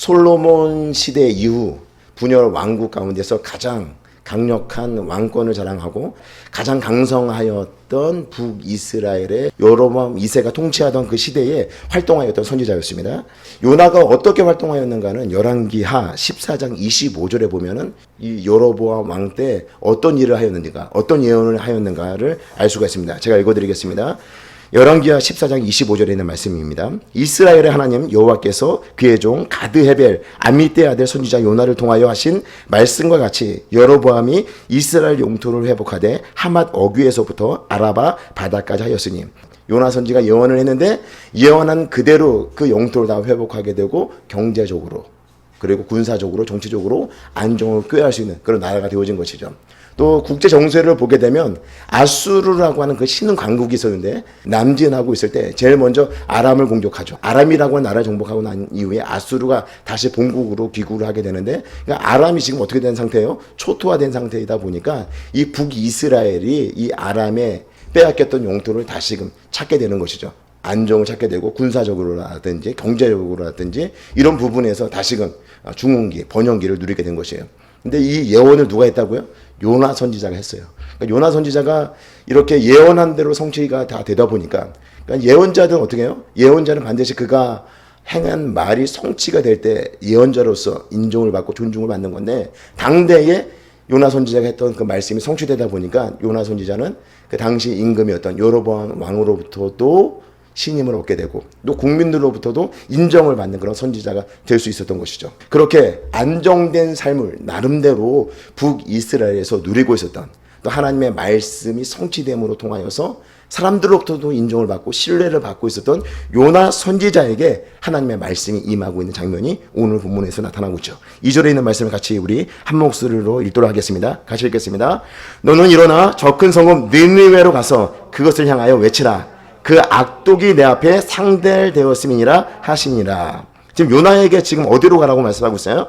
솔로몬 시대 이후 분열 왕국 가운데서 가장 강력한 왕권을 자랑하고 가장 강성하였던 북이스라엘의 여로보암 2세가 통치하던 그 시대에 활동하였던 선지자였습니다. 요나가 어떻게 활동하였는가는 열왕기하 14장 25절에 보면은 이 여로보암 왕 때 어떤 일을 하였는가, 어떤 예언을 하였는가를 알 수가 있습니다. 제가 읽어드리겠습니다. 열왕기하 14장 25절에 있는 말씀입니다. 이스라엘의 하나님 여호와께서 그의 종 가드 헤벨 아미떼 아들 선지자 요나를 통하여 하신 말씀과 같이 여로보암이 이스라엘 영토를 회복하되 하맛 어귀에서부터 아라바 바다까지 하였으니, 요나 선지가 예언을 했는데 예언한 그대로 그 영토를 다 회복하게 되고 경제적으로 그리고 군사적으로 정치적으로 안정을 꾀할 수 있는 그런 나라가 되어진 것이죠. 또 국제 정세를 보게 되면 아수르라고 하는 그 신흥 강국이 있었는데 남진하고 있을 때 제일 먼저 아람을 공격하죠. 아람이라고 하는 나라를 정복하고 난 이후에 아수르가 다시 본국으로 귀국을 하게 되는데, 그러니까 아람이 지금 어떻게 된 상태예요? 초토화된 상태이다 보니까 이 북이스라엘이 이 아람에 빼앗겼던 영토를 다시금 찾게 되는 것이죠. 안정을 찾게 되고 군사적으로라든지 경제적으로라든지 이런 부분에서 다시금 중흥기, 번영기를 누리게 된 것이에요. 근데 이 예언을 누가 했다고요? 요나 선지자가 했어요. 그러니까 요나 선지자가 이렇게 예언한 대로 성취가 다 되다 보니까, 그러니까 예언자들은 어떻게 해요? 예언자는 반드시 그가 행한 말이 성취가 될 때 예언자로서 인정을 받고 존중을 받는 건데, 당대에 요나 선지자가 했던 그 말씀이 성취되다 보니까 요나 선지자는 그 당시 임금이었던 여로보암 왕으로부터도 신임을 얻게 되고 또 국민들로부터도 인정을 받는 그런 선지자가 될 수 있었던 것이죠. 그렇게 안정된 삶을 나름대로 북이스라엘에서 누리고 있었던, 또 하나님의 말씀이 성취됨으로 통하여서 사람들로부터도 인정을 받고 신뢰를 받고 있었던 요나 선지자에게 하나님의 말씀이 임하고 있는 장면이 오늘 본문에서 나타나고 있죠. 2절에 있는 말씀을 같이 우리 한 목소리로 읽도록 하겠습니다. 같이 읽겠습니다. 너는 일어나 저 큰 성읍 니느웨로 가서 그것을 향하여 외치라. 그 악독이 내 앞에 상달되었음이니라 하시니라. 지금 요나에게 지금 어디로 가라고 말씀하고 있어요?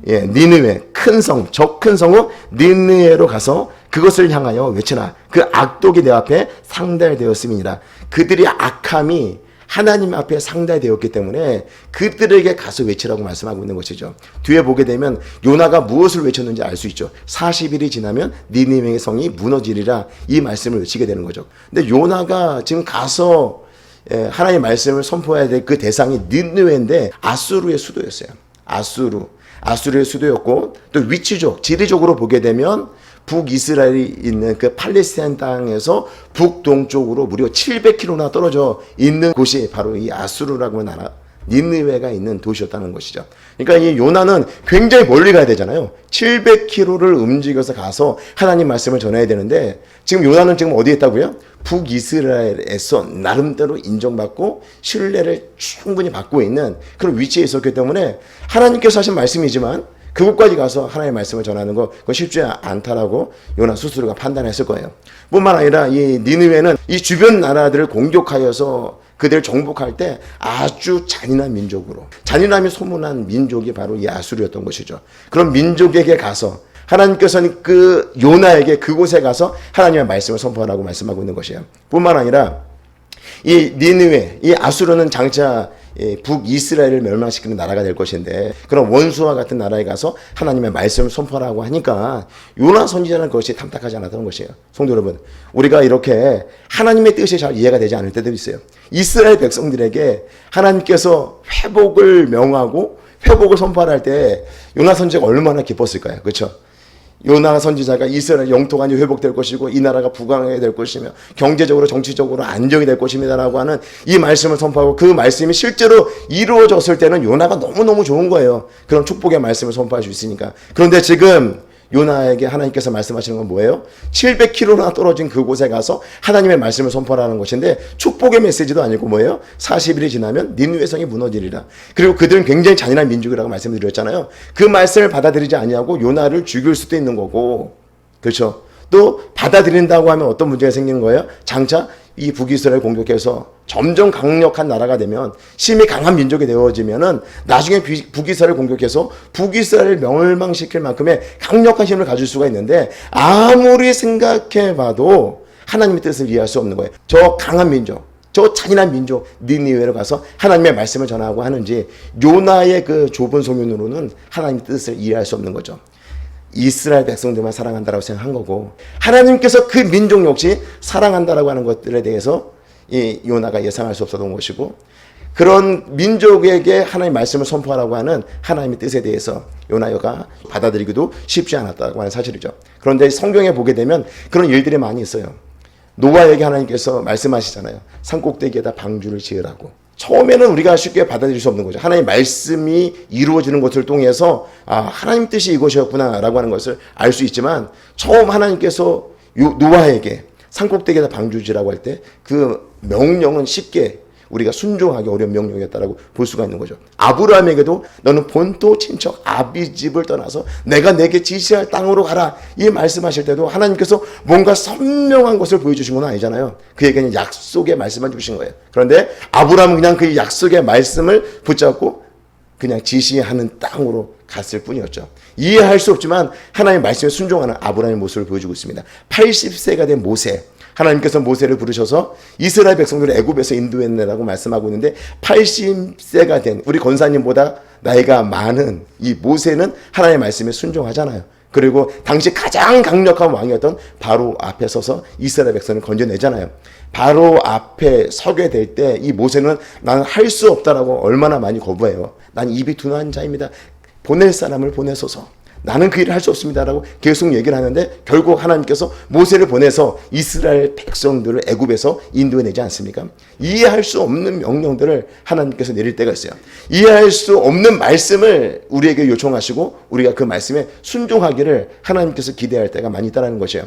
예, 니느웨, 큰 성, 저 큰 성읍 니느웨로 가서 그것을 향하여 외치라. 그 악독이 내 앞에 상달되었음이니라. 그들이 악함이 하나님 앞에 상달되었기 때문에 그들에게 가서 외치라고 말씀하고 있는 것이죠. 뒤에 보게 되면 요나가 무엇을 외쳤는지 알 수 있죠. 40일이 지나면 니느웨의 성이 무너지리라, 이 말씀을 외치게 되는 거죠. 근데 요나가 지금 가서 하나님의 말씀을 선포해야 될 그 대상이 니느웨인데 아수르의 수도였어요. 아수르의 수도였고, 또 위치적, 지리적으로 보게 되면 북이스라엘이 있는 그 팔레스타인 땅에서 북동쪽으로 무려 700km나 떨어져 있는 곳이 바로 이 아수르라고 하는 나라, 니느웨가 있는 도시였다는 것이죠. 그러니까 이 요나는 굉장히 멀리 가야 되잖아요. 700km를 움직여서 가서 하나님 말씀을 전해야 되는데, 지금 요나는 지금 어디에 있다고요? 북이스라엘에서 나름대로 인정받고 신뢰를 충분히 받고 있는 그런 위치에 있었기 때문에 하나님께서 하신 말씀이지만 그곳까지 가서 하나님의 말씀을 전하는 거, 그건 쉽지 않다라고 요나 스스로가 판단했을 거예요. 뿐만 아니라 이 니느웨는 이 주변 나라들을 공격하여서 그들을 정복할 때 아주 잔인한 민족으로, 잔인함이 소문난 민족이 바로 이 아수르였던 것이죠. 그런 민족에게 가서 하나님께서는 그 요나에게 그곳에 가서 하나님의 말씀을 선포하라고 말씀하고 있는 것이에요. 뿐만 아니라 이 니느웨, 이 아수르는 장차 북이스라엘을 멸망시키는 나라가 될 것인데, 그런 원수와 같은 나라에 가서 하나님의 말씀을 선포하라고 하니까 요나 선지자는 그것이 탐탁하지 않았던 것이에요. 성도 여러분, 우리가 이렇게 하나님의 뜻이 잘 이해가 되지 않을 때도 있어요. 이스라엘 백성들에게 하나님께서 회복을 명하고 회복을 선포할 때 요나 선지자가 얼마나 기뻤을까요? 그렇죠? 요나 선지자가 이스라엘 영토가 회복될 것이고 이 나라가 부강하게 될 것이며 경제적으로 정치적으로 안정이 될 것입니다라고 하는 이 말씀을 선포하고, 그 말씀이 실제로 이루어졌을 때는 요나가 너무너무 좋은 거예요. 그런 축복의 말씀을 선포할 수 있으니까. 그런데 지금 요나에게 하나님께서 말씀하시는 건 뭐예요? 700km나 떨어진 그곳에 가서 하나님의 말씀을 선포하라는 것인데, 축복의 메시지도 아니고 뭐예요? 40일이 지나면 니느웨 성이 무너지리라. 그리고 그들은 굉장히 잔인한 민족이라고 말씀드렸잖아요. 그 말씀을 받아들이지 아니하고 요나를 죽일 수도 있는 거고, 그렇죠? 또 받아들인다고 하면 어떤 문제가 생기는 거예요? 장차 이 북이스라엘 공격해서 점점 강력한 나라가 되면, 심히 강한 민족이 되어지면은 나중에 북이스라엘 공격해서 북이스라엘을 멸망시킬 만큼의 강력한 힘을 가질 수가 있는데, 아무리 생각해봐도 하나님의 뜻을 이해할 수 없는 거예요. 저 강한 민족, 저 잔인한 민족 니느웨로 가서 하나님의 말씀을 전하고 하는지, 요나의 그 좁은 소견으로는 하나님의 뜻을 이해할 수 없는 거죠. 이스라엘 백성들만 사랑한다라고 생각한 거고, 하나님께서 그 민족 역시 사랑한다라고 하는 것들에 대해서 이 요나가 예상할 수 없었던 것이고, 그런 민족에게 하나님의 말씀을 선포하라고 하는 하나님의 뜻에 대해서 요나가 받아들이기도 쉽지 않았다고 하는 사실이죠. 그런데 성경에 보게 되면 그런 일들이 많이 있어요. 노아에게 하나님께서 말씀하시잖아요. 산꼭대기에다 방주를 지으라고. 처음에는 우리가 쉽게 받아들일 수 없는 거죠. 하나님의 말씀이 이루어지는 것을 통해서 하나님 뜻이 이것이었구나 라고 하는 것을 알 수 있지만, 처음 하나님께서 노아에게 산꼭대기에다 방주 지으라고 할 때 그 명령은 쉽게 우리가 순종하기 어려운 명령이었다라고 볼 수가 있는 거죠. 아브라함에게도 너는 본토 친척 아비 집을 떠나서 내가 내게 지시할 땅으로 가라, 이 말씀하실 때도 하나님께서 뭔가 선명한 것을 보여주신 건 아니잖아요. 그에게는 약속의 말씀만 주신 거예요. 그런데 아브라함은 그냥 그 약속의 말씀을 붙잡고 그냥 지시하는 땅으로 갔을 뿐이었죠. 이해할 수 없지만 하나님의 말씀에 순종하는 아브라함의 모습을 보여주고 있습니다. 80세가 된 모세, 하나님께서 모세를 부르셔서 이스라엘 백성들을 애굽에서 인도했네라고 말씀하고 있는데, 80세가 된 우리 권사님보다 나이가 많은 이 모세는 하나님의 말씀에 순종하잖아요. 그리고 당시 가장 강력한 왕이었던 바로 앞에 서서 이스라엘 백성을 건져내잖아요. 바로 앞에 서게 될 때 이 모세는 나는 할 수 없다라고 얼마나 많이 거부해요. 난 입이 둔한 자입니다. 보낼 사람을 보내소서. 나는 그 일을 할 수 없습니다라고 계속 얘기를 하는데, 결국 하나님께서 모세를 보내서 이스라엘 백성들을 애굽에서 인도해내지 않습니까? 이해할 수 없는 명령들을 하나님께서 내릴 때가 있어요. 이해할 수 없는 말씀을 우리에게 요청하시고 우리가 그 말씀에 순종하기를 하나님께서 기대할 때가 많이 있다는 것이에요.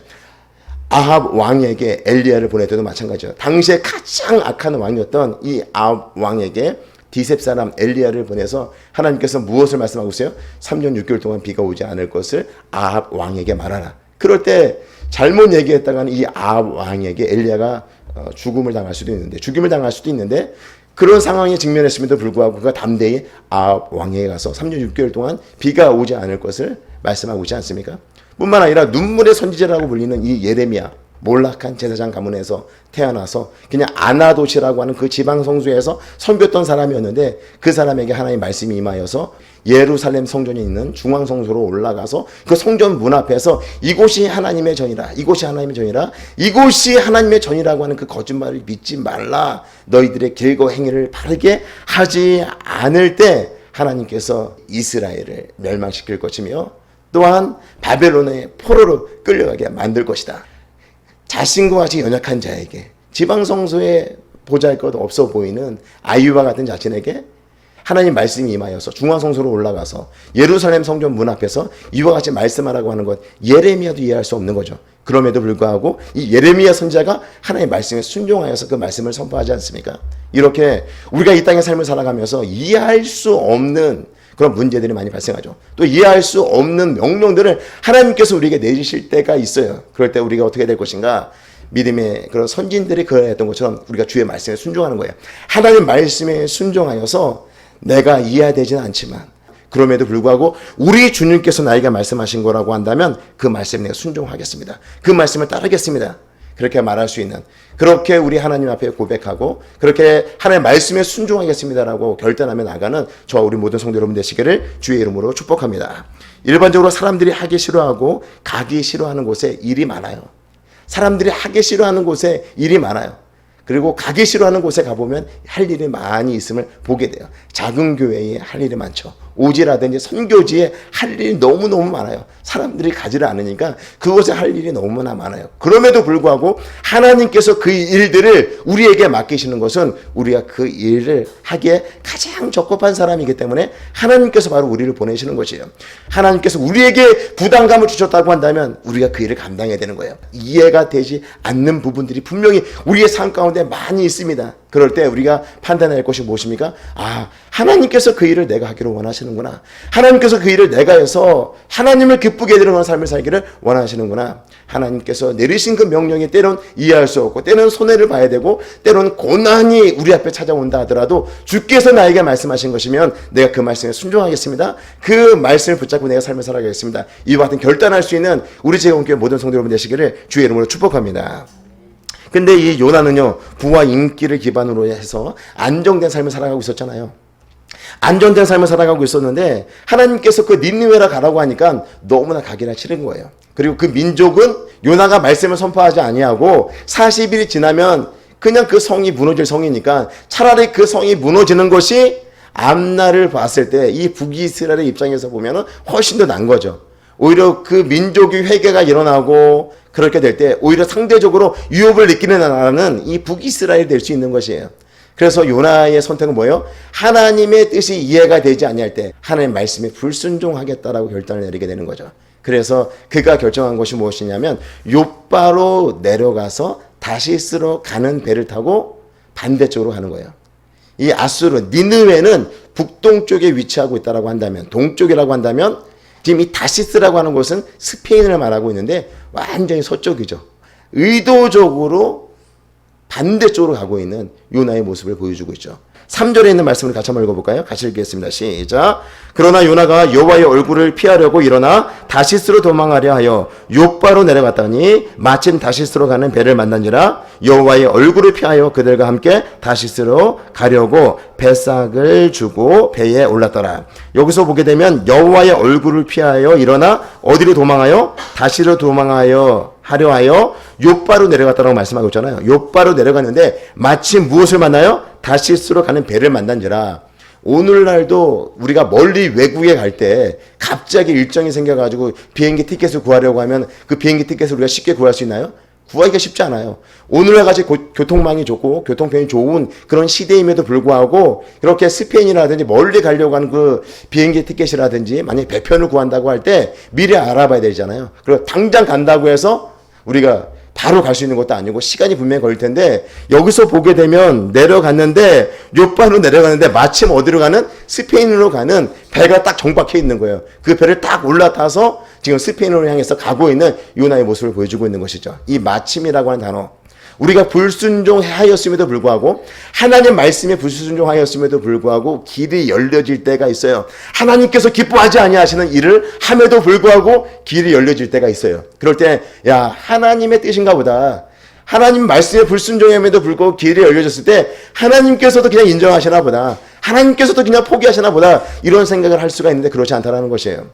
아합 왕에게 엘리야를 보낼 때도 마찬가지예요. 당시에 가장 악한 왕이었던 이 아합 왕에게 디셉 사람 엘리야를 보내서 하나님께서 무엇을 말씀하고 있어요? 3년 6개월 동안 비가 오지 않을 것을 아합 왕에게 말하라. 그럴 때 잘못 얘기했다가는 이 아합 왕에게 엘리야가 죽음을 당할 수도 있는데 그런 상황에 직면했음에도 불구하고 그가 담대히 아합 왕에게 가서 3년 6개월 동안 비가 오지 않을 것을 말씀하고 있지 않습니까? 뿐만 아니라 눈물의 선지자라고 불리는 이 예레미야, 몰락한 제사장 가문에서 태어나서 그냥 아나도시라고 하는 그 지방 성소에서 섬겼던 사람이었는데, 그 사람에게 하나님의 말씀이 임하여서 예루살렘 성전이 있는 중앙 성소로 올라가서 그 성전 문 앞에서 이곳이 하나님의 전이라, 이곳이 하나님의 전이라, 이곳이 하나님의 전이라고 하는 그 거짓말을 믿지 말라, 너희들의 길과 행위를 바르게 하지 않을 때 하나님께서 이스라엘을 멸망시킬 것이며 또한 바벨론의 포로로 끌려가게 만들 것이다. 자신과 같이 연약한 자에게, 지방성소에 보잘것 없어 보이는 아이와 같은 자신에게 하나님 말씀이 임하여서 중앙성소로 올라가서 예루살렘 성전 문 앞에서 이와 같이 말씀하라고 하는 것, 예레미야도 이해할 수 없는 거죠. 그럼에도 불구하고 이 예레미야 선지자가 하나님의 말씀에 순종하여서 그 말씀을 선포하지 않습니까? 이렇게 우리가 이 땅의 삶을 살아가면서 이해할 수 없는 그런 문제들이 많이 발생하죠. 또 이해할 수 없는 명령들을 하나님께서 우리에게 내리실 때가 있어요. 그럴 때 우리가 어떻게 될 것인가? 믿음의 그런 선진들이 그랬던 것처럼 우리가 주의 말씀에 순종하는 거예요. 하나님 말씀에 순종하여서 내가 이해되지는 않지만 그럼에도 불구하고 우리 주님께서 나에게 말씀하신 거라고 한다면 그 말씀에 내가 순종하겠습니다. 그 말씀을 따르겠습니다. 그렇게 말할 수 있는, 그렇게 우리 하나님 앞에 고백하고 그렇게 하나님의 말씀에 순종하겠습니다라고 결단하며 나가는 저와 우리 모든 성도 여러분 되시기를 주의 이름으로 축복합니다. 일반적으로 사람들이 하기 싫어하고 가기 싫어하는 곳에 일이 많아요. 사람들이 하기 싫어하는 곳에 일이 많아요. 그리고 가기 싫어하는 곳에 가보면 할 일이 많이 있음을 보게 돼요. 작은 교회에 할 일이 많죠. 오지라든지 선교지에 할 일이 너무너무 많아요. 사람들이 가지를 않으니까 그곳에 할 일이 너무나 많아요. 그럼에도 불구하고 하나님께서 그 일들을 우리에게 맡기시는 것은 우리가 그 일을 하기에 가장 적합한 사람이기 때문에 하나님께서 바로 우리를 보내시는 것이에요. 하나님께서 우리에게 부담감을 주셨다고 한다면 우리가 그 일을 감당해야 되는 거예요. 이해가 되지 않는 부분들이 분명히 우리의 삶 가운데 많이 있습니다. 그럴 때 우리가 판단할 것이 무엇입니까? 하나님께서 그 일을 내가 하기를 원하시는구나. 하나님께서 그 일을 내가 해서 하나님을 기쁘게 드러내는 삶을 살기를 원하시는구나. 하나님께서 내리신 그 명령이 때론 이해할 수 없고 때론 손해를 봐야 되고 때론 고난이 우리 앞에 찾아온다 하더라도 주께서 나에게 말씀하신 것이면 내가 그 말씀에 순종하겠습니다. 그 말씀을 붙잡고 내가 삶을 살아가겠습니다. 이와 같은 결단할 수 있는 우리 제공교회 모든 성도 여러분 되시기를 주의 이름으로 축복합니다. 근데 이 요나는요, 부와 인기를 기반으로 해서 안정된 삶을 살아가고 있었잖아요. 안정된 삶을 살아가고 있었는데 하나님께서 그 니느웨라 가라고 하니까 너무나 가기가 싫은 거예요. 그리고 그 민족은 요나가 말씀을 선포하지 아니하고 40일이 지나면 그냥 그 성이 무너질 성이니까 차라리 그 성이 무너지는 것이 앞날을 봤을 때 이 북이스라엘의 입장에서 보면 훨씬 더 난 거죠. 오히려 그 민족의 회개가 일어나고 그렇게 될 때 오히려 상대적으로 유업을 느끼는 나라는 이 북이스라엘이 될 수 있는 것이에요. 그래서 요나의 선택은 뭐예요? 하나님의 뜻이 이해가 되지 아니할 때 하나님의 말씀에 불순종하겠다라고 결단을 내리게 되는 거죠. 그래서 그가 결정한 것이 무엇이냐면 욥바로 내려가서 다시스로 가는 배를 타고 반대쪽으로 가는 거예요. 이 아수르, 니느웨는 북동쪽에 위치하고 있다라고 한다면, 동쪽이라고 한다면 지금 이 다시스라고 하는 곳은 스페인을 말하고 있는데 완전히 서쪽이죠. 의도적으로 반대쪽으로 가고 있는 요나의 모습을 보여주고 있죠. 3절에 있는 말씀을 같이 한번 읽어볼까요? 같이 읽겠습니다. 시작. 그러나 요나가 여호와의 얼굴을 피하려고 일어나 다시스로 도망하려 하여 욥바로 내려갔더니 마침 다시스로 가는 배를 만난지라 여호와의 얼굴을 피하여 그들과 함께 다시스로 가려고 배삭을 주고 배에 올랐더라. 여기서 보게 되면 여호와의 얼굴을 피하여 일어나 어디로 도망하여? 다시로 도망하여 하려 하여 욥바로 내려갔다고 말씀하고 있잖아요. 욥바로 내려갔는데 마침 무엇을 만나요? 다시스로 가는 배를 만난지라. 오늘날도 우리가 멀리 외국에 갈 때 갑자기 일정이 생겨가지고 비행기 티켓을 구하려고 하면 그 비행기 티켓을 우리가 쉽게 구할 수 있나요? 구하기가 쉽지 않아요. 오늘날같이 교통망이 좋고 교통편이 좋은 그런 시대임에도 불구하고 이렇게 스페인이라든지 멀리 가려고 하는 그 비행기 티켓이라든지 만약에 배편을 구한다고 할 때 미리 알아봐야 되잖아요. 그리고 당장 간다고 해서 우리가 바로 갈 수 있는 것도 아니고 시간이 분명히 걸릴 텐데 여기서 보게 되면 내려갔는데 욥바로 내려갔는데 마침 어디로 가는? 스페인으로 가는 배가 딱 정박해 있는 거예요. 그 배를 딱 올라타서 지금 스페인으로 향해서 가고 있는 요나의 모습을 보여주고 있는 것이죠. 이 마침이라고 하는 단어, 우리가 불순종하였음에도 불구하고 하나님 말씀에 불순종하였음에도 불구하고 길이 열려질 때가 있어요. 하나님께서 기뻐하지 아니하시는 일을 함에도 불구하고 길이 열려질 때가 있어요. 그럴 때 야, 하나님의 뜻인가 보다. 하나님 말씀에 불순종함에도 불구하고 길이 열려졌을 때 하나님께서도 그냥 인정하시나 보다. 하나님께서도 그냥 포기하시나 보다. 이런 생각을 할 수가 있는데 그렇지 않다라는 것이에요.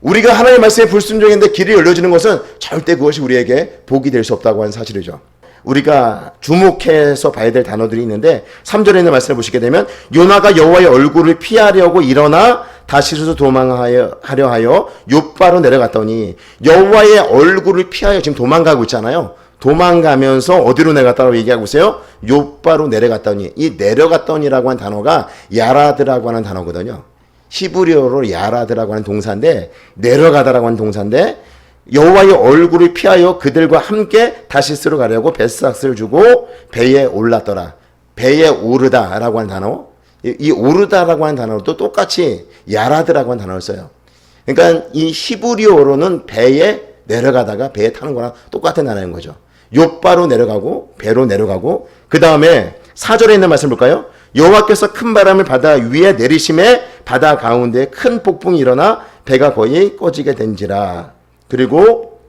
우리가 하나님의 말씀에 불순종했는데 길이 열려지는 것은 절대 그것이 우리에게 복이 될 수 없다고 하는 사실이죠. 우리가 주목해서 봐야 될 단어들이 있는데 3절에 있는 말씀을 보시게 되면 요나가 여호와의 얼굴을 피하려고 일어나 다시스로 도망하려 하여 욥바로 내려갔더니 여호와의 얼굴을 피하여 지금 도망가고 있잖아요. 도망가면서 어디로 내려갔다고 얘기하고 있어요? 욥바로 내려갔더니, 이 내려갔더니라고 하는 단어가 야라드라고 하는 단어거든요. 히브리어로 야라드라고 하는 동사인데 내려가다라고 하는 동사인데 여호와의 얼굴을 피하여 그들과 함께 다시스로 가려고 뱃삭을 주고 배에 올랐더라. 배에 오르다라고 하는 단어, 이 오르다라고 하는 단어도 똑같이 야라드라고 하는 단어를 써요. 그러니까 이 히브리어로는 배에 내려가다가 배에 타는 거랑 똑같은 단어인 거죠. 욥바로 내려가고 배로 내려가고 그 다음에 4절에 있는 말씀 볼까요? 여호와께서 큰 바람을 바다 위에 내리심에 바다 가운데 큰 폭풍이 일어나 배가 거의 꺼지게 된지라. 그리고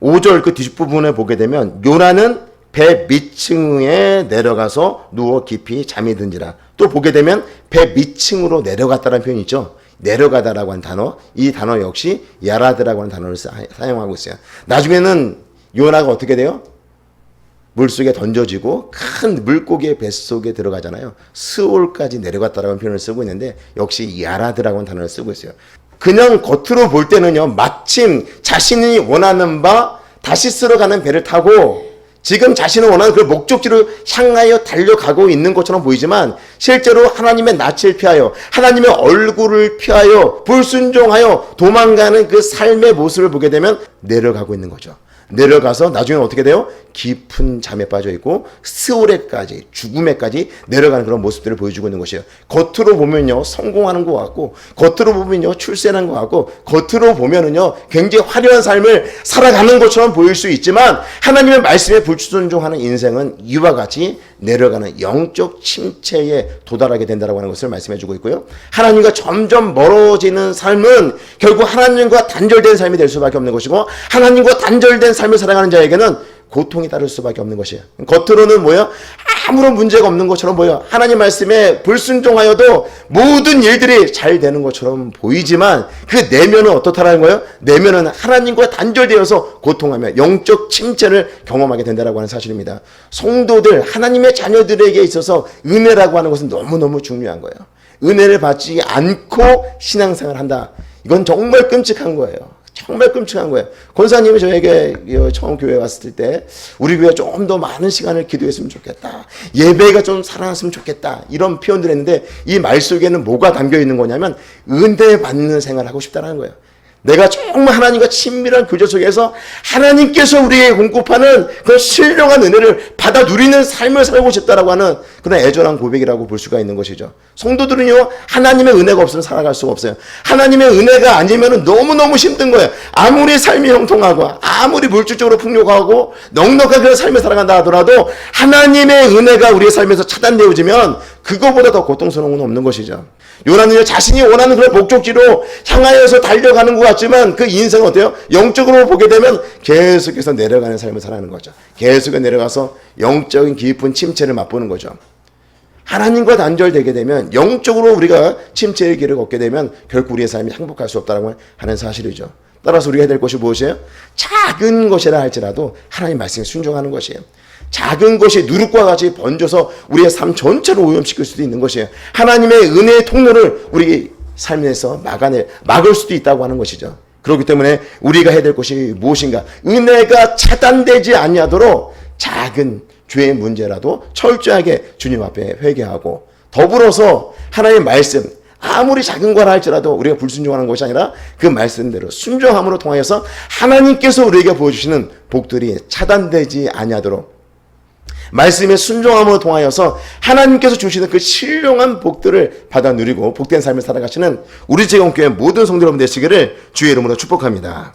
5절 그 뒷부분에 보게 되면 요나는 배 밑층에 내려가서 누워 깊이 잠이 든지라. 또 보게 되면 배 밑층으로 내려갔다는 표현이 있죠. 내려가다라고 하는 단어, 이 단어 역시 야라드라고 하는 단어를 사용하고 있어요. 나중에는 요나가 어떻게 돼요? 물속에 던져지고 큰 물고기의 뱃속에 들어가잖아요. 스올까지 내려갔다라는 표현을 쓰고 있는데 역시 야라드라고 하는 단어를 쓰고 있어요. 그냥 겉으로 볼 때는요, 마침 자신이 원하는 바 다시스로 가는 배를 타고 지금 자신은 원하는 그 목적지로 향하여 달려가고 있는 것처럼 보이지만 실제로 하나님의 낯을 피하여 하나님의 얼굴을 피하여 불순종하여 도망가는 그 삶의 모습을 보게 되면 내려가고 있는 거죠. 내려가서 나중에 어떻게 돼요? 깊은 잠에 빠져 있고 스올에까지, 죽음에까지 내려가는 그런 모습들을 보여주고 있는 것이에요. 겉으로 보면요 성공하는 것 같고, 겉으로 보면요 출세하는 것 같고, 겉으로 보면은요 굉장히 화려한 삶을 살아가는 것처럼 보일 수 있지만 하나님의 말씀에 불순종하는 인생은 이와 같이 내려가는 영적 침체에 도달하게 된다고 하는 것을 말씀해주고 있고요. 하나님과 점점 멀어지는 삶은 결국 하나님과 단절된 삶이 될 수밖에 없는 것이고, 하나님과 단절된 삶을 살아가는 자에게는 고통이 따를 수밖에 없는 것이에요. 겉으로는 뭐예요? 아무런 문제가 없는 것처럼 보여. 하나님 말씀에 불순종하여도 모든 일들이 잘 되는 것처럼 보이지만 그 내면은 어떻다라는 거예요? 내면은 하나님과 단절되어서 고통하며 영적 침체를 경험하게 된다라고 하는 사실입니다. 성도들, 하나님의 자녀들에게 있어서 은혜라고 하는 것은 너무너무 중요한 거예요. 은혜를 받지 않고 신앙생활을 한다. 이건 정말 끔찍한 거예요. 정말 끔찍한 거예요. 권사님이 저에게 처음 교회에 왔을 때 우리 교회 좀 더 많은 시간을 기도했으면 좋겠다. 예배가 좀 살아났으면 좋겠다. 이런 표현들을 했는데 이 말 속에는 뭐가 담겨 있는 거냐면 은혜 받는 생활을 하고 싶다는 거예요. 내가 정말 하나님과 친밀한 교제 속에서 하나님께서 우리에게 공급하는 그런 신령한 은혜를 받아 누리는 삶을 살고 싶다라고 하는 그런 애절한 고백이라고 볼 수가 있는 것이죠. 성도들은요, 하나님의 은혜가 없으면 살아갈 수가 없어요. 하나님의 은혜가 아니면 너무너무 힘든 거예요. 아무리 삶이 형통하고 아무리 물질적으로 풍요하고 넉넉한 그런 삶을 살아간다 하더라도 하나님의 은혜가 우리의 삶에서 차단되어지면 그거보다 더 고통스러운 건 없는 것이죠. 요나는요, 자신이 원하는 그런 목적지로 향하여서 달려가는 것 같지만 그 인생은 어때요? 영적으로 보게 되면 계속해서 내려가는 삶을 살아가는 거죠. 계속 내려가서 영적인 깊은 침체를 맛보는 거죠. 하나님과 단절되게 되면 영적으로 우리가 침체의 길을 걷게 되면 결국 우리의 삶이 행복할 수 없다고 하는 사실이죠. 따라서 우리가 해야 될 것이 무엇이에요? 작은 것이라 할지라도 하나님 말씀에 순종하는 것이에요. 작은 것이 누룩과 같이 번져서 우리의 삶 전체를 오염시킬 수도 있는 것이에요. 하나님의 은혜의 통로를 우리 삶에서 막을 수도 있다고 하는 것이죠. 그렇기 때문에 우리가 해야 될 것이 무엇인가? 은혜가 차단되지 아니하도록 작은 죄의 문제라도 철저하게 주님 앞에 회개하고, 더불어서 하나님의 말씀, 아무리 작은 거라 할지라도 우리가 불순종하는 것이 아니라 그 말씀대로 순종함으로 통하여서 하나님께서 우리에게 보여주시는 복들이 차단되지 아니하도록, 말씀의 순종함으로 통하여서 하나님께서 주시는 그 신령한 복들을 받아 누리고 복된 삶을 살아가시는 우리 제공교회 모든 성도 여러분 되시기를 주의 이름으로 축복합니다.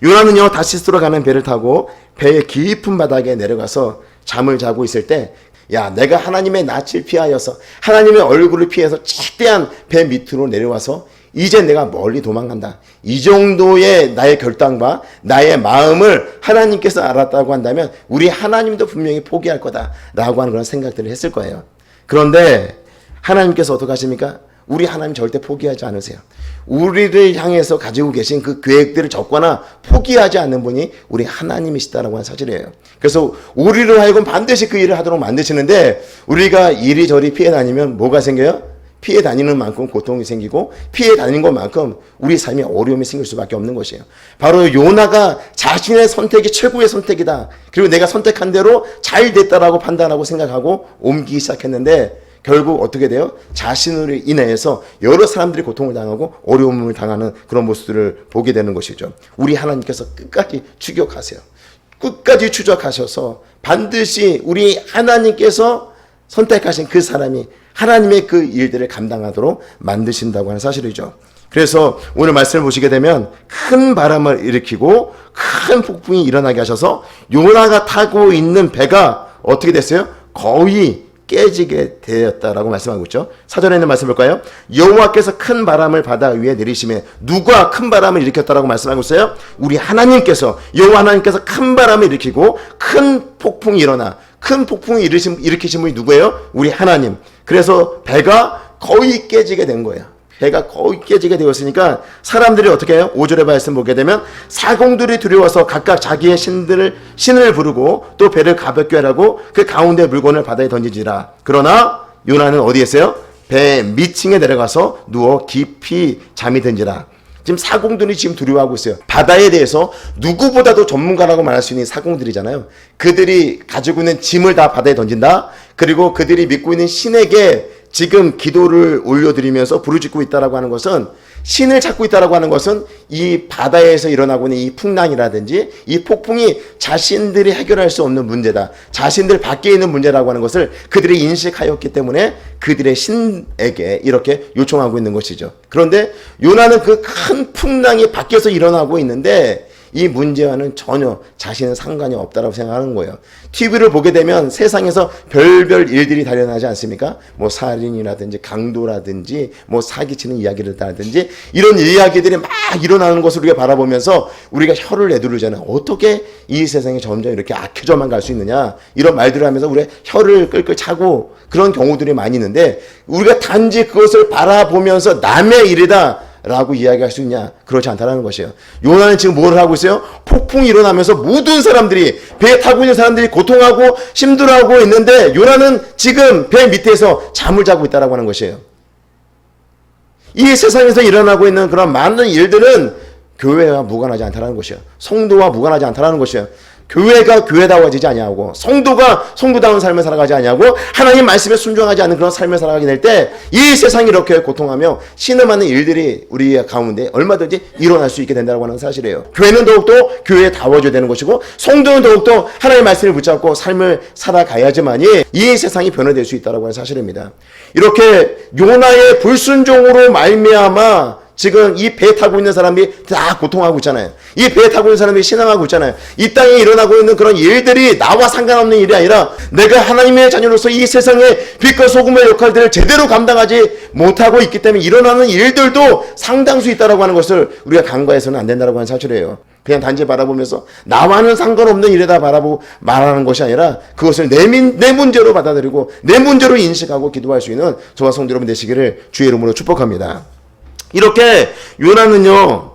요나는요, 다시스로 가는 배를 타고 배의 깊은 바닥에 내려가서 잠을 자고 있을 때, 야, 내가 하나님의 낯을 피하여서 하나님의 얼굴을 피해서 최대한 배 밑으로 내려와서 이제 내가 멀리 도망간다. 이 정도의 나의 결단과 나의 마음을 하나님께서 알았다고 한다면 우리 하나님도 분명히 포기할 거다라고 하는 그런 생각들을 했을 거예요. 그런데 하나님께서 어떻게 하십니까? 우리 하나님 절대 포기하지 않으세요. 우리를 향해서 가지고 계신 그 계획들을 적거나 포기하지 않는 분이 우리 하나님이시다라고 하는 사실이에요. 그래서 우리를 하여금 반드시 그 일을 하도록 만드시는데, 우리가 이리저리 피해 다니면 뭐가 생겨요? 피해 다니는 만큼 고통이 생기고 피해 다니는 것만큼 우리 삶에 어려움이 생길 수밖에 없는 것이에요. 바로 요나가 자신의 선택이 최고의 선택이다, 그리고 내가 선택한 대로 잘 됐다라고 판단하고 생각하고 옮기기 시작했는데, 결국 어떻게 돼요? 자신으로 인해서 여러 사람들이 고통을 당하고 어려움을 당하는 그런 모습들을 보게 되는 것이죠. 우리 하나님께서 끝까지 추격하세요. 끝까지 추적하셔서 반드시 우리 하나님께서 선택하신 그 사람이 하나님의 그 일들을 감당하도록 만드신다고 하는 사실이죠. 그래서 오늘 말씀을 보시게 되면 큰 바람을 일으키고 큰 폭풍이 일어나게 하셔서 요나가 타고 있는 배가 어떻게 됐어요? 거의 깨지게 되었다라고 말씀하고 있죠. 사전에 있는 말씀 볼까요? 여호와께서 큰 바람을 바다 위에 내리심에, 누가 큰 바람을 일으켰다라고 말씀하고 있어요? 우리 하나님께서, 여호와 하나님께서 큰 바람을 일으키고 큰 폭풍이 일어나, 큰 폭풍이 일으키신 분이 누구예요? 우리 하나님. 그래서 배가 거의 깨지게 된 거예요. 배가 거의 깨지게 되었으니까 사람들이 어떻게 해요? 5절의 말씀 보게 되면 사공들이 두려워서 각각 자기의 신을 부르고 또 배를 가볍게 하라고 그 가운데 물건을 바다에 던지지라. 그러나 요나는 어디에 있어요? 배 밑층에 내려가서 누워 깊이 잠이 든지라. 지금 사공들이 지금 두려워하고 있어요. 바다에 대해서 누구보다도 전문가라고 말할 수 있는 사공들이잖아요. 그들이 가지고 있는 짐을 다 바다에 던진다. 그리고 그들이 믿고 있는 신에게 지금 기도를 올려드리면서 부르짖고 있다라고 하는 것은, 신을 찾고 있다라고 하는 것은 이 바다에서 일어나고 있는 이 풍랑이라든지 이 폭풍이 자신들이 해결할 수 없는 문제다, 자신들 밖에 있는 문제라고 하는 것을 그들이 인식하였기 때문에 그들의 신에게 이렇게 요청하고 있는 것이죠. 그런데 요나는 그 큰 풍랑이 밖에서 일어나고 있는데 이 문제와는 전혀 자신은 상관이 없다고 생각하는 거예요. TV를 보게 되면 세상에서 별별 일들이 달려나지 않습니까? 뭐 살인이라든지 강도라든지 뭐 사기치는 이야기를 하든지 이런 이야기들이 막 일어나는 것을 우리가 바라보면서 우리가 혀를 내두르잖아요. 어떻게 이 세상이 점점 이렇게 악해져만 갈 수 있느냐, 이런 말들을 하면서 우리가 혀를 끌끌 차고 그런 경우들이 많이 있는데, 우리가 단지 그것을 바라보면서 남의 일이다 라고 이야기할 수 있냐? 그렇지 않다는 것이에요. 요나는 지금 뭘 하고 있어요? 폭풍이 일어나면서 모든 사람들이, 배에 타고 있는 사람들이 고통하고 힘들어하고 있는데, 요나는 지금 배 밑에서 잠을 자고 있다라고 하는 것이에요. 이 세상에서 일어나고 있는 그런 많은 일들은 교회와 무관하지 않다는 것이에요. 성도와 무관하지 않다는 것이에요. 교회가 교회다워지지 아니하고, 성도가 성도다운 삶을 살아가지 아니하고, 하나님 말씀에 순종하지 않는 그런 삶을 살아가게 될 때 이 세상이 이렇게 고통하며 신음하는 일들이 우리 가운데 얼마든지 일어날 수 있게 된다고 하는 사실이에요. 교회는 더욱더 교회다워져야 되는 것이고, 성도는 더욱더 하나님의 말씀을 붙잡고 삶을 살아가야지만이 이 세상이 변화될 수 있다고 하는 사실입니다. 이렇게 요나의 불순종으로 말미암아 지금 이 배 타고 있는 사람이 다 고통하고 있잖아요. 이 배 타고 있는 사람이 신앙하고 있잖아요. 이 땅에 일어나고 있는 그런 일들이 나와 상관없는 일이 아니라 내가 하나님의 자녀로서 이 세상의 빛과 소금의 역할들을 제대로 감당하지 못하고 있기 때문에 일어나는 일들도 상당수 있다라고 하는 것을 우리가 간과해서는 안 된다라고 하는 사실이에요. 그냥 단지 바라보면서 나와는 상관없는 일에다 바라보고 말하는 것이 아니라 그것을 내 문제로 받아들이고 내 문제로 인식하고 기도할 수 있는 저와 성도 여러분 되시기를 주의 이름으로 축복합니다. 이렇게 요나는요,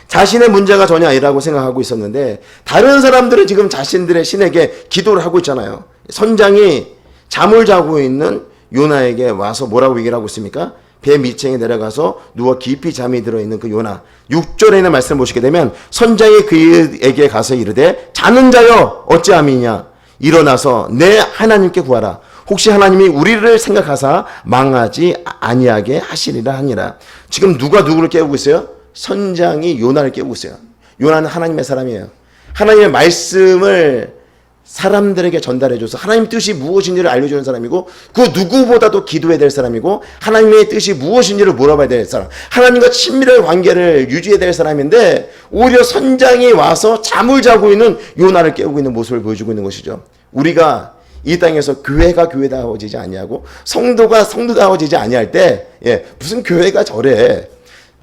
자신의 문제가 전혀 아니라고 생각하고 있었는데, 다른 사람들은 지금 자신들의 신에게 기도를 하고 있잖아요. 선장이 잠을 자고 있는 요나에게 와서 뭐라고 얘기를 하고 있습니까? 배 밑층에 내려가서 누워 깊이 잠이 들어있는 그 요나. 6절에 있는 말씀을 보시게 되면, 선장이 그에게 가서 이르되 자는 자여 어찌함이냐, 일어나서 내 하나님께 구하라. 혹시 하나님이 우리를 생각하사 망하지 아니하게 하시리라 하니라. 지금 누가 누구를 깨우고 있어요? 선장이 요나를 깨우고 있어요. 요나는 하나님의 사람이에요. 하나님의 말씀을 사람들에게 전달해줘서 하나님 뜻이 무엇인지를 알려주는 사람이고, 그 누구보다도 기도해야 될 사람이고, 하나님의 뜻이 무엇인지를 물어봐야 될 사람, 하나님과 친밀한 관계를 유지해야 될 사람인데, 오히려 선장이 와서 잠을 자고 있는 요나를 깨우고 있는 모습을 보여주고 있는 것이죠. 우리가 이 땅에서 교회가 교회다워지지 아니하고 성도가 성도다워지지 아니할 때, 무슨 교회가 저래.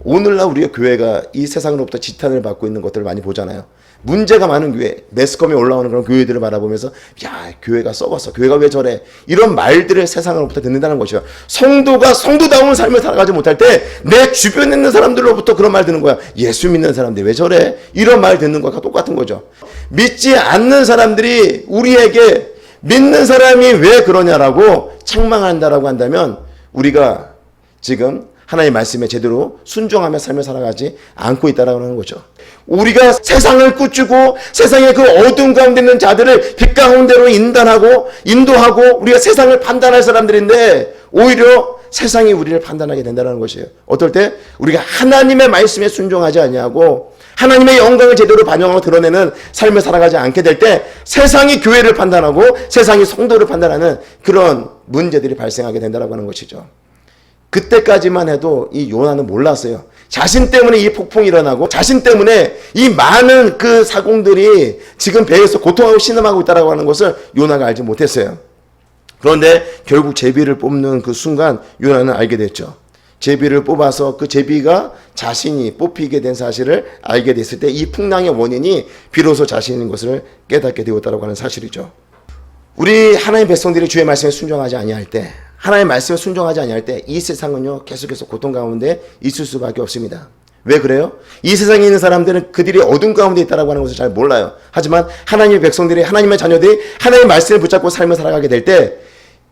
오늘날 우리가 교회가 이 세상으로부터 지탄을 받고 있는 것들을 많이 보잖아요. 문제가 많은 교회, 매스컴에 올라오는 그런 교회들을 바라보면서 야, 교회가 썩었어, 교회가 왜 저래, 이런 말들을 세상으로부터 듣는다는 것이죠. 성도가 성도다운 삶을 살아가지 못할 때 내 주변에 있는 사람들로부터 그런 말 듣는 거야. 예수 믿는 사람들 왜 저래, 이런 말 듣는 것과 똑같은 거죠. 믿지 않는 사람들이 우리에게 믿는 사람이 왜 그러냐라고 책망한다라고 한다면, 우리가 지금 하나님의 말씀에 제대로 순종하며 삶을 살아가지 않고 있다라고 하는 거죠. 우리가 세상을 꾸짖고 세상의 그 어두운 가운데 있는 자들을 빛 가운데로 인도하고 우리가 세상을 판단할 사람들인데, 오히려 세상이 우리를 판단하게 된다는 것이에요. 어떨 때 우리가 하나님의 말씀에 순종하지 아니하고 하나님의 영광을 제대로 반영하고 드러내는 삶을 살아가지 않게 될 때 세상이 교회를 판단하고 세상이 성도를 판단하는 그런 문제들이 발생하게 된다고 하는 것이죠. 그때까지만 해도 이 요나는 몰랐어요. 자신 때문에 이 폭풍이 일어나고 자신 때문에 이 많은 그 사공들이 지금 배에서 고통하고 신음하고 있다고 하는 것을 요나가 알지 못했어요. 그런데 결국 제비를 뽑는 그 순간 요나는 알게 됐죠. 제비를 뽑아서 그 제비가 자신이 뽑히게 된 사실을 알게 됐을 때 이 풍랑의 원인이 비로소 자신인 것을 깨닫게 되었다고 하는 사실이죠. 우리 하나님의 백성들이 주의 말씀에 순종하지 아니할 때, 하나님의 말씀에 순종하지 아니할 때 이 세상은요 계속해서 고통 가운데 있을 수밖에 없습니다. 왜 그래요? 이 세상에 있는 사람들은 그들이 어둠 가운데 있다고 하는 것을 잘 몰라요. 하지만 하나님의 백성들이, 하나님의 자녀들이 하나님의 말씀을 붙잡고 삶을 살아가게 될 때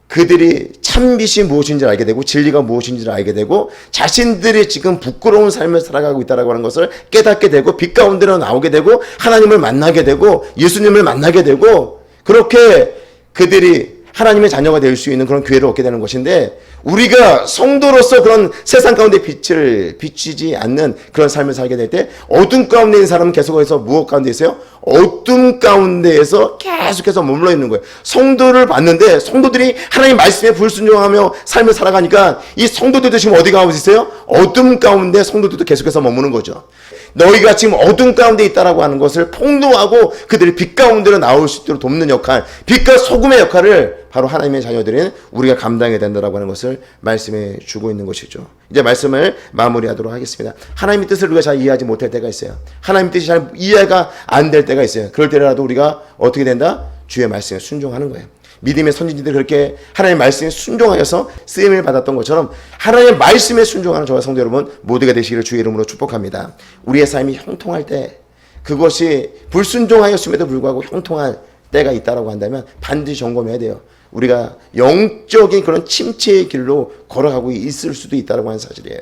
그들이 참빛이 무엇인지를 알게 되고 진리가 무엇인지를 알게 되고 자신들이 지금 부끄러운 삶을 살아가고 있다고 하는 것을 깨닫게 되고 빛 가운데로 나오게 되고 하나님을 만나게 되고 예수님을 만나게 되고, 그렇게 그들이 하나님의 자녀가 될 수 있는 그런 기회를 얻게 되는 것인데, 우리가 성도로서 그런 세상 가운데 빛을 비치지 않는 그런 삶을 살게 될 때 어둠 가운데 있는 사람은 계속해서 무엇 가운데 있어요? 어둠 가운데에서 계속해서 머물러 있는 거예요. 성도를 봤는데 성도들이 하나님 말씀에 불순종하며 삶을 살아가니까 이 성도들도 지금 어디 가고 있어요? 어둠 가운데 성도들도 계속해서 머무는 거죠. 너희가 지금 어둠 가운데 있다라고 하는 것을 폭로하고 그들이 빛 가운데로 나올 수 있도록 돕는 역할, 빛과 소금의 역할을 바로 하나님의 자녀들인 우리가 감당해야 된다라고 하는 것을 말씀해 주고 있는 것이죠. 이제 말씀을 마무리하도록 하겠습니다. 하나님의 뜻을 우리가 잘 이해하지 못할 때가 있어요. 하나님의 뜻이 잘 이해가 안 될 때가 있어요. 그럴 때라도 우리가 어떻게 된다? 주의 말씀에 순종하는 거예요. 믿음의 선진들이 그렇게 하나님의 말씀에 순종하여서 쓰임을 받았던 것처럼 하나님의 말씀에 순종하는 저와 성도 여러분 모두가 되시기를 주의 이름으로 축복합니다. 우리의 삶이 형통할 때, 그것이 불순종하였음에도 불구하고 형통할 때가 있다라고 한다면 반드시 점검해야 돼요. 우리가 영적인 그런 침체의 길로 걸어가고 있을 수도 있다라고 하는 사실이에요.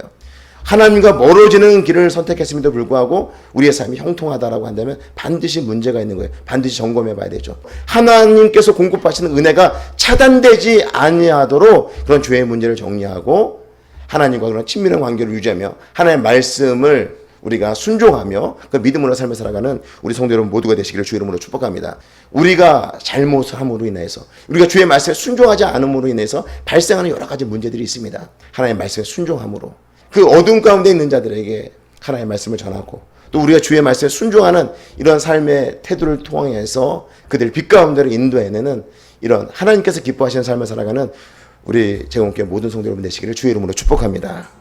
하나님과 멀어지는 길을 선택했음에도 불구하고 우리의 삶이 형통하다라고 한다면 반드시 문제가 있는 거예요. 반드시 점검해 봐야 되죠. 하나님께서 공급하시는 은혜가 차단되지 아니하도록 그런 죄의 문제를 정리하고 하나님과 그런 친밀한 관계를 유지하며 하나님의 말씀을 우리가 순종하며 그 믿음으로 삶을 살아가는 우리 성도 여러분 모두가 되시기를 주의 이름으로 축복합니다. 우리가 잘못함으로 인해서, 우리가 주의 말씀에 순종하지 않음으로 인해서 발생하는 여러 가지 문제들이 있습니다. 하나님의 말씀에 순종함으로 그 어둠 가운데 있는 자들에게 하나님의 말씀을 전하고, 또 우리가 주의 말씀에 순종하는 이런 삶의 태도를 통해서 그들을 빛 가운데로 인도해내는 이런 하나님께서 기뻐하시는 삶을 살아가는 우리 제공교회 모든 성도 여러분 되시기를 주의 이름으로 축복합니다.